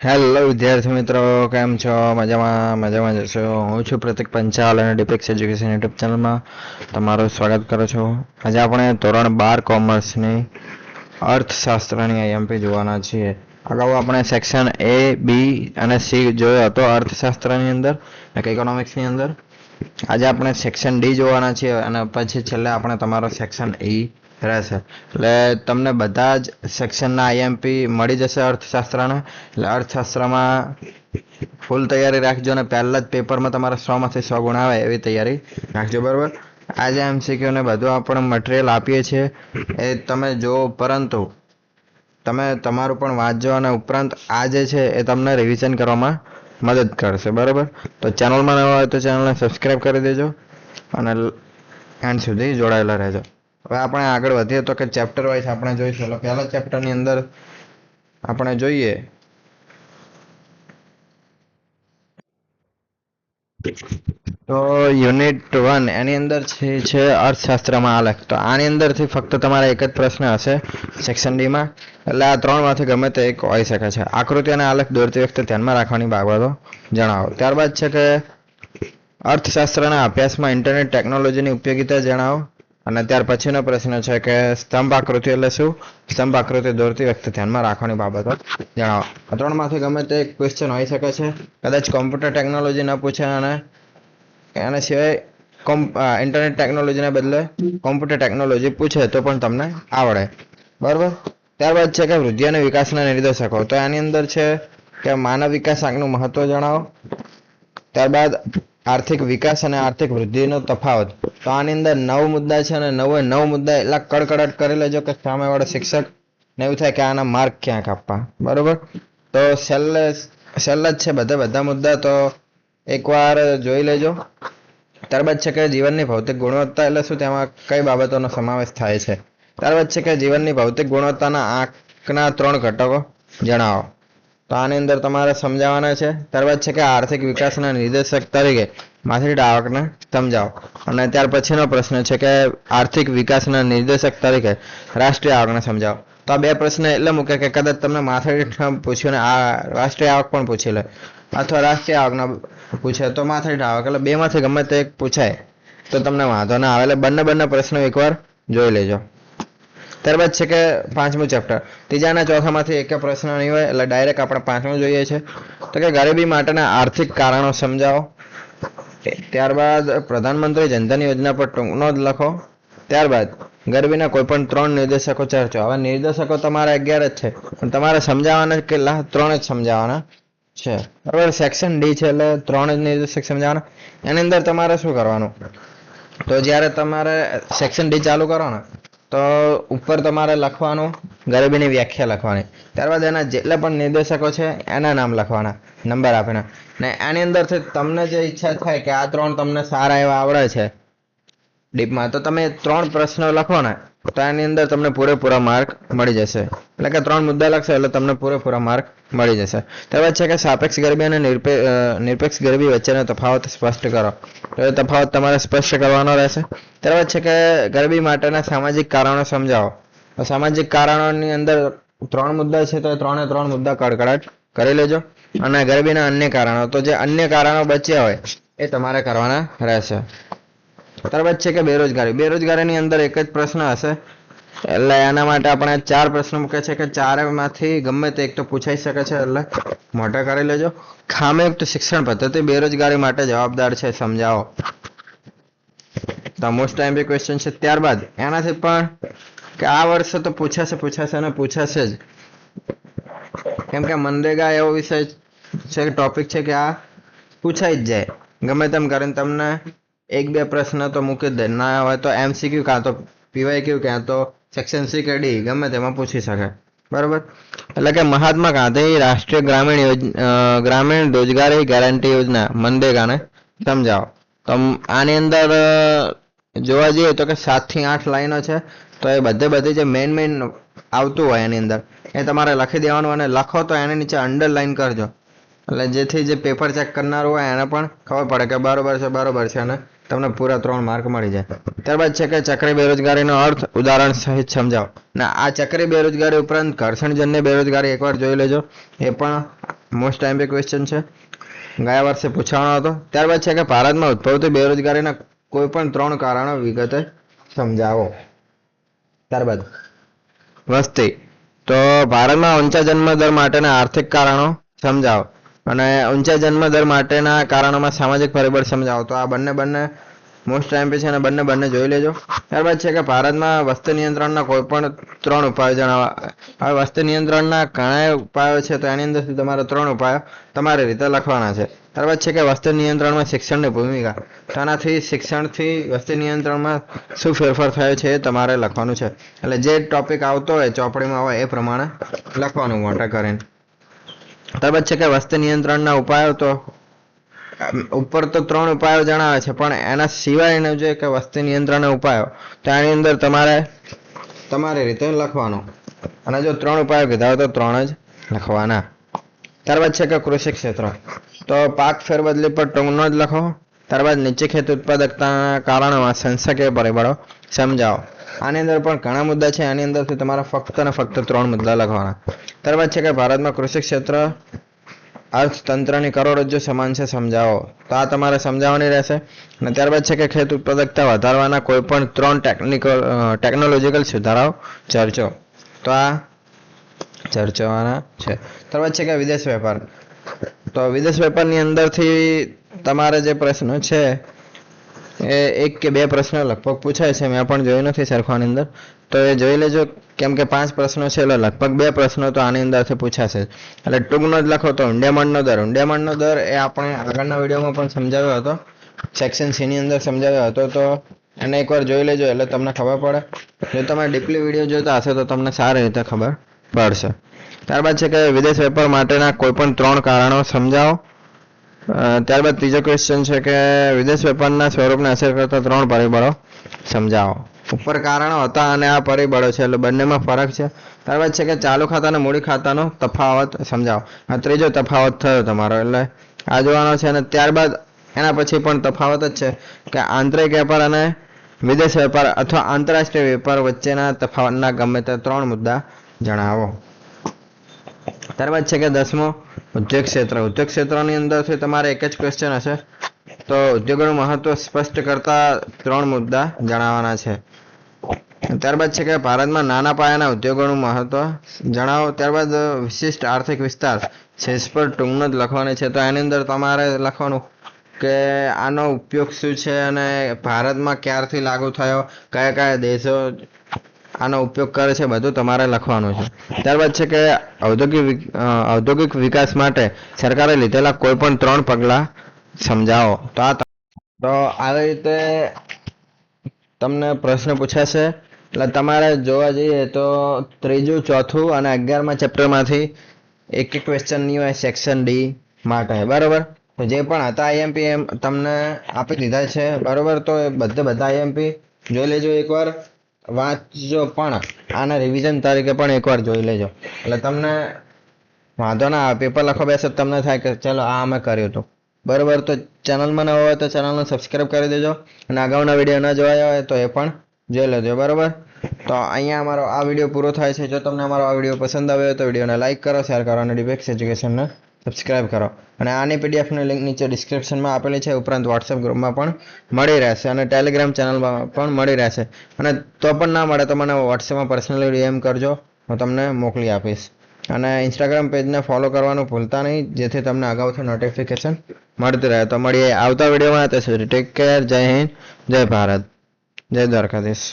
Hello વિદ્યાર્થી મિત્રો, કેમ છો? મજામાં જશો. હું છું પ્રતિક પંચાલ અને ડિપેક્સ એજ્યુકેશન યુટ્યુબ ચેનલમાં તમારું સ્વાગત કરું છું. આજે આપણે ધોરણ 12 કોમર્સની અર્થશાસ્ત્રની આઈએમપી જોવાના છીએ. અગાઉ આપણે સેક્શન એ, બી અને સી જોયો હતો અર્થશાસ્ત્રની અંદર, ઇકોનોમિક્સની અંદર. આજે આપણે સેક્શન ડી જોવાના છીએ અને પછી છેલ્લે આપણે તમારો સેક્શન ઈ રહેશે. એટલે તમને બધા જ સેક્શનના આઈએમપી મળી જશે અર્થશાસ્ત્રના. એટલે અર્થશાસ્ત્રમાં ફૂલ તૈયારી રાખજો અને પહેલા જ પેપરમાં તમારા 100માંથી 100 ગુણ આવે એવી તૈયારી રાખજો, બરાબર. આજે એમસીક્યુ ને બધું આપણે મટીરિયલ આપીએ છીએ એ તમે જો, પરંતુ તમે તમારું પણ વાંચજો અને ઉપરાંત આ જે છે એ તમને રિવિઝન કરવામાં મદદ કરશે, બરાબર. તો ચેનલમાં નવા હોય તો ચેનલને સબસ્ક્રાઈબ કરી દેજો અને એન્ડ સુધી જોડાયેલા રહેજો. હવે આપણે આગળ વધીએ તો કે ચેપ્ટર વાઇઝ આપણે જોઈશું. એટલે પહેલા ચેપ્ટરની અંદર આપણે જોઈએ તો યુનિટ 1 એની અંદર છે અર્થશાસ્ત્રમાં આલેખ. તો આની અંદરથી ફક્ત તમારે એક જ પ્રશ્ન હશે સેક્શન ડીમાં. એટલે આ ત્રણમાંથી ગમે તે એક હોઈ શકે છે. આકૃતિ અને આલેખ દોરતી વખતે ધ્યાનમાં રાખવાની બાબતો જણાવો. ત્યારબાદ છે કે અર્થશાસ્ત્રના અભ્યાસમાં ઇન્ટરનેટ ટેકનોલોજીની ઉપયોગિતા જણાવો. અને ત્યાર પછીનો પ્રશ્ન છે કે સ્તંભ આકૃતિ એટલે શું? સ્તંભ આકૃતિ દોરતી વખતે ધ્યાનમાં રાખવાની બાબતો જણાવો. આ ત્રણમાંથી ગમે તે એક ક્વેશ્ચન હોઈ શકે છે. કદાચ કોમ્પ્યુટર ટેકનોલોજી ન પૂછે અને એના સિવાય ઇન્ટરનેટ ટેકનોલોજીને બદલે કોમ્પ્યુટર ટેકનોલોજી પૂછે તો પણ તમને આવડે, બરાબર. ત્યારબાદ છે કે વૃદ્ધિ અને વિકાસના નિર્દેશકો. તો એની અંદર છે કે માનવ વિકાસ આંકનું મહત્વ જણાવો. ત્યારબાદ આર્થિક વિકાસ અને આર્થિક વૃદ્ધિનો તફાવત. તો આની અંદર 9 મુદ્દા છે અને 9 મુદ્દા એટલા કડકડાટ કરી લેજો કે સામેવાળો શિક્ષક ને એવું થાય કે આના માર્ક ક્યાંક આપવા, બરોબર. તો છેલ્લે જ છે બધા મુદ્દા, તો એકવાર જોઈ લેજો. ત્યારબાદ છે કે જીવનની ભૌતિક ગુણવત્તા એટલે શું, તેમાં કઈ બાબતોનો સમાવેશ થાય છે. ત્યારબાદ છે કે જીવનની ભૌતિક ગુણવત્તાના આંકના 3 ઘટકો જણાવો. તો આની અંદર તમારે સમજાવવાના છે. ત્યારબાદ છે કે આર્થિક વિકાસના નિર્દેશક તરીકે માથાદીઠ આવકને સમજાવો. અને ત્યાર પછીનો પ્રશ્ન છે કે આર્થિક વિકાસના નિર્દેશક તરીકે રાષ્ટ્રીય આવકને સમજાવો. તો આ બે પ્રશ્ન એટલે મૂકે કે કદાચ તમને માથાદીઠ પૂછ્યું ને આ રાષ્ટ્રીય આવક પણ પૂછી લે, અથવા રાષ્ટ્રીય આવકના પૂછે તો માથાદીઠ આવક, એટલે બેમાંથી ગમે તે એક પૂછાય તો તમને વાંધો ના આવે. એટલે બંને પ્રશ્નો એકવાર જોઈ લેજો. ત્યારબાદ છે કે 5મું ચેપ્ટર. ત્રીજા અને ચોથામાંથી એક પ્રશ્ન નહીં હોય એટલે ડાયરેક્ટ આપણે 5મું જોઈએ છે. તો કે ગરીબી માટેના આર્થિક કારણો સમજાવો. ત્યારબાદ પ્રધાનમંત્રી જનધન યોજના પર ટૂંક નોંધ લખો. ત્યારબાદ ગરીબીના કોઈ પણ 3 નિર્દેશકો ચર્ચો. હવે નિર્દેશકો તમારે 11 જ છે પણ તમારે સમજાવવાના કેટલા? 3 જ સમજાવવાના છે, બરાબર. સેક્શન ડી છે એટલે 3 જ નિર્દેશક સમજાવવાના. એની અંદર તમારે શું કરવાનું, તો જ્યારે તમારે સેક્શન ડી ચાલુ કરો ને તો ઉપર તમારે લખવાનું ગરીબીની વ્યાખ્યા લખવાની. ત્યારબાદ એના જેટલા પણ નિર્દેશકો છે એના નામ લખવાના, નંબર આપીને. ને એની અંદરથી તમને જે ઈચ્છા થાય કે આ 3 તમને સારા એવા આવડે છે ડીપમાં, તો તમે 3 પ્રશ્નો લખો ને તો એની અંદર તમને પૂરેપૂરા માર્ક મળી જશે. એટલે કે 3 મુદ્દા લખશો એટલે તમને પૂરેપૂરા માર્ક મળી જશે. ત્યારબાદ છે કે સાપેક્ષ ગરીબી અને નિરપેક્ષ ગરીબી વચ્ચેનો તફાવત સ્પષ્ટ કરો. તો એ તફાવત તમારે સ્પષ્ટ કરવાનો રહેશે. ત્યારબાદ છે કે ગરીબી માટેના સામાજિક કારણો સમજાવો. સામાજિક કારણોની અંદર 3 મુદ્દા છે તો એ 3 મુદ્દા કડકડાટ કરી લેજો. અને ગરીબીના અન્ય કારણો, તો જે અન્ય કારણો બચ્યા હોય એ તમારે કરવાના રહેશે. ત્યારબાદ છે કે બેરોજગારીની અંદર એક જ પ્રશ્ન હશે એટલે એના માટે આપણે 4 પ્રશ્નો મૂકે છે કે 4માંથી ગમે તે એક તો પૂછાઈ શકે છે એટલે મોટા કરી લેજો. ખામીયુક્ત શિક્ષણ પદ્ધતિ બેરોજગારી માટે જવાબદાર છે, સમજાવો. તો મોસ્ટ ટાઈમ ક્વેશ્ચન છે. ત્યારબાદ એનાથી પણ કે આ વર્ષે તો પૂછાશે અને પૂછાશે જ, કેમ કે મનરેગા એવો વિષય છે, ટોપિક છે કે આ પૂછાઈ જ જાય ગમે તેમ કરીને. તમને 1-2 પ્રશ્ન તો મૂકી જ દે, ના હોય તો એમસીક્યુ કાં તો પીવાયક્યુ કાં તો સેક્શન સી કે ડી ગમે તેમાં પૂછી શકે, બરાબર. એટલે કે મહાત્મા ગાંધી રાષ્ટ્રીય ગ્રામીણ રોજગારી ગેરંટી યોજના મનરેગાને સમજાવો. તો આની અંદર જોવા જઈએ તો કે 7 થી 8 લાઈનો છે. તો એ બધી જે મેઇન આવતું હોય એની અંદર એ તમારે લખી દેવાનું, અને લખો તો એની નીચે અંડરલાઈન કરજો. એટલે જેથી જે પેપર ચેક કરનાર હોય એને પણ ખબર પડે કે બરોબર છે અને તમને પૂરા 3 માર્ક મળી જાય. ત્યારબાદ છે કે ચક્રી બેરોજગારીનો અર્થ ઉદાહરણ સહિત સમજાવો. ના આ ચક્રી બેરોજગારી ઉપરાંત ઘર્ષણજન્ય બેરોજગારી એકવાર જોઈ લેજો, એ પણ મોસ્ટ ટાઈમ ક્વેશ્ચન છે, ગયા વર્ષે પૂછવાનો હતો. ત્યારબાદ છે કે ભારતમાં ઉદ્ભવતી બેરોજગારીના કોઈ પણ 3 કારણો વિગતે સમજાવો. ત્યારબાદ વસ્તી, તો ભારતમાં ઊંચા જન્મદર માટેના આર્થિક કારણો સમજાવો અને ઊંચા જન્મદર માટેના કારણોમાં સામાજિક પરિબળ સમજાવો. તો આ બંને મોસ્ટ ટાઈમ છે અને બંને જોઈ લેજો. ત્યારબાદ છે કે ભારતમાં વસ્તી નિયંત્રણના કોઈ પણ 3 ઉપાયો જણાવવા. હવે વસ્તી નિયંત્રણના ઘણા ઉપાયો છે, તો એની અંદરથી તમારે 3 ઉપાયો તમારી રીતે લખવાના છે. ત્યારબાદ છે કે વસ્તી નિયંત્રણમાં શિક્ષણની ભૂમિકા, તો આનાથી શિક્ષણથી વસ્તી નિયંત્રણમાં શું ફેરફાર થયો છે એ તમારે લખવાનું છે. એટલે જે ટોપિક આવતો હોય ચોપડીમાં હોય એ પ્રમાણે લખવાનું મોટા કરીને. ત્યારબાદ છે કે વસ્તી નિયંત્રણના ઉપાયો, તો ઉપર તો 3 ઉપાયો જણાવે છે, પણ એના સિવાયનો જે કે વસ્તી નિયંત્રણના ઉપાયો, તો આની અંદર તમારે તમારી રીતે લખવાનું. અને જો 3 ઉપાયો કીધા હોય તો 3 જ લખવાના. ત્યારબાદ છે કે કૃષિ ક્ષેત્ર, તો પાક ફેરબદલી પર ટૂંકનો જ લખો. ત્યારબાદ નીચે ખેતી ઉત્પાદકતાના કારણોમાં સંસ્થાકીય પરિબળો સમજાવો. આની અંદર પણ ઘણા મુદ્દા છે, આની અંદરથી તમારે ફક્ત ને ફક્ત 3 મુદ્દા લખવાના. ત્યારબાદ છે કે ભારતમાં કૃષિ ક્ષેત્ર અર્થતંત્રની કરોડરજ્જુ સમાન છે, સમજાવો. તો આ તમારે સમજાવવાની રહેશે. અને ત્યારબાદ છે કે ખેત ઉત્પાદકતા વધારવાના કોઈ પણ 3 ટેકનોલોજીકલ સુધારાઓ ચર્ચો. તો આ ચર્ચવાના છે. ત્યારબાદ છે કે વિદેશ વેપાર, તો વિદેશ વેપારની અંદરથી તમારે જે પ્રશ્ન છે એ 1 કે 2 પ્રશ્ન લગભગ પૂછાય છે, મેં પણ જોયું નથી સરખાની અંદર, તો એ જોઈ લેજો. કેમ કે 5 પ્રશ્નો છે એટલે લગભગ 2 પ્રશ્નો તો આની અંદરથી પૂછાશે. એટલે ટૂંકનો જ લખો. તો ઊંડામણનો દર એ આપણે આગળના વિડીયોમાં પણ સમજાવ્યો હતો, સેક્શન C ની અંદર સમજાવ્યો હતો, તો એને એકવાર જોઈ લેજો એટલે તમને ખબર પડે. જો તમે ડીપલી વિડીયો જોતા હશો તો તમને સારી રીતે ખબર પડશે. ત્યારબાદ છે કે વિદેશ વેપાર માટેના કોઈ પણ 3 કારણો સમજાવો. ત્યારબાદ ત્રીજો ક્વેશ્ચન છે કે વિદેશ વેપારના સ્વરૂપને અસર કરતા 3 પરિબળો સમજાવો. ઉપર કારણો હતા અને આ પરિબળો છે, એટલે બંનેમાં ફરક છે. ત્યારબાદ છે કે ચાલુ ખાતા અને મૂડી ખાતાનો તફાવત સમજાવો. આ ત્રીજો તફાવત થયો તમારો, એટલે આ જોવાનો છે. અને ત્યારબાદ એના પછી પણ તફાવત જ છે કે આંતરિક વેપાર અને વિદેશ વેપાર અથવા આંતરરાષ્ટ્રીય વેપાર વચ્ચેના તફાવતના ગમે તે 3 મુદ્દા જણાવો. ત્યારબાદ છે કે 10મો ઉદ્યોગ ક્ષેત્ર. ઉદ્યોગ ક્ષેત્રની અંદરથી તમારે એક જ ક્વેશ્ચન હશે, તો ઉદ્યોગોનું મહત્વ સ્પષ્ટ કરતા 3 મુદ્દા જણાવવાના છે. ત્યારબાદ છે કે ભારતમાં નાના પાયાના ઉદ્યોગોનું મહત્વ જણાવો. ત્યારબાદ વિશિષ્ટ આર્થિક વિસ્તાર શેષ પર ટૂંકનો જ લખવાની છે. તો એની અંદર તમારે લખવાનું કે આનો ઉપયોગ શું છે અને ભારતમાં ક્યારથી લાગુ થયો, કયા કયા દેશો આનો ઉપયોગ કરે છે, બધું તમારે લખવાનું છે. ત્યારબાદ છે કે ઔદ્યોગિક વિકાસ માટે સરકારે લીધેલા કોઈ પણ 3 પગલાં સમજાવો. તો આવી રીતે તમને પ્રશ્ન પૂછાશે. એટલે તમારે જોવા જઈએ તો 3જું, 4થું અને 11મા ચેપ્ટરમાંથી એક ક્વેશ્ચન નહીં હોય સેક્શન D માટે, બરાબર. તો જે પણ હતા IMP એમ તમને આપી દીધા છે, બરાબર. તો એ બધા IMP જોઈ લેજો, એકવાર વાંચજો, પણ આના રિવિઝન તરીકે પણ એકવાર જોઈ લેજો. એટલે તમને વાંધો ના આવે, પેપર લખવા બેસે તમને થાય કે ચલો આ અમે કર્યું હતું, બરાબર. તો ચેનલમાં ન હોય તો ચેનલને સબસ્ક્રાઈબ કરી દેજો, અને અગાઉના વિડીયો ન જોયા હોય તો એ પણ જોઈ લેજો, બરાબર. તો અહીંયા અમારો આ વિડીયો પૂરો થાય છે. જો તમને અમારો આ વિડીયો પસંદ આવ્યો હોય તો વિડીયોને લાઇક કરો, શેર કરો અને ડિબેક્સ એજ્યુકેશનને સબસ્ક્રાઈબ કરો. અને આની પીડીએફની લિંક નીચે ડિસ્ક્રિપ્શનમાં આપેલી છે. ઉપરાંત વોટ્સએપ ગ્રુપમાં પણ મળી રહેશે અને ટેલિગ્રામ ચેનલમાં પણ મળી રહેશે. અને તો પણ ના મળે તો મને વોટ્સએપમાં પર્સનલી DM કરજો, હું તમને મોકલી આપીશ. અને ઇન્સ્ટાગ્રામ પેજને ફોલો કરવાનું ભૂલતા નહીં, જેથી તમને અગાઉથી નોટિફિકેશન મળતી રહે. તો મળીએ આવતા વિડીયોમાં. ત્યાં સુધી ટેક કેર. જય હિન્દ, જય ભારત, જય દ્વારકાધીશ.